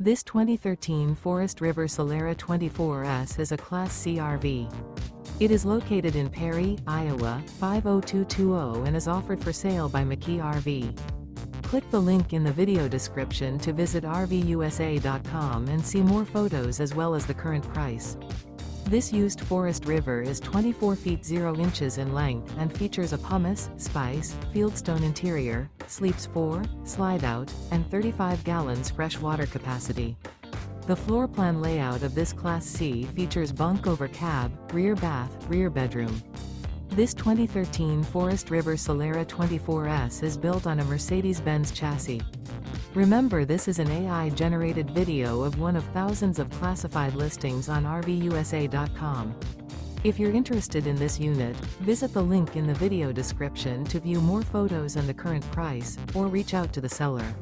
This 2013 Forest River Solera 24S is a Class C RV. It is located in Perry, Iowa, 50220 and is offered for sale by McKee RV. Click the link in the video description to visit RVUSA.com and see more photos as well as the current price. This used Forest River is 24 feet 0 inches in length and features a Pumice, Spice, Fieldstone interior, sleeps 4, Slideout, and 35 gallons fresh water capacity. The floor plan layout of this Class C features bunk over cab, rear bath, rear bedroom. This 2013 Forest River Solera 24S is built on a Mercedes Benz chassis. Remember, this is an AI-generated video of one of thousands of classified listings on RVUSA.com. If you're interested in this unit, visit the link in the video description to view more photos and the current price, or reach out to the seller.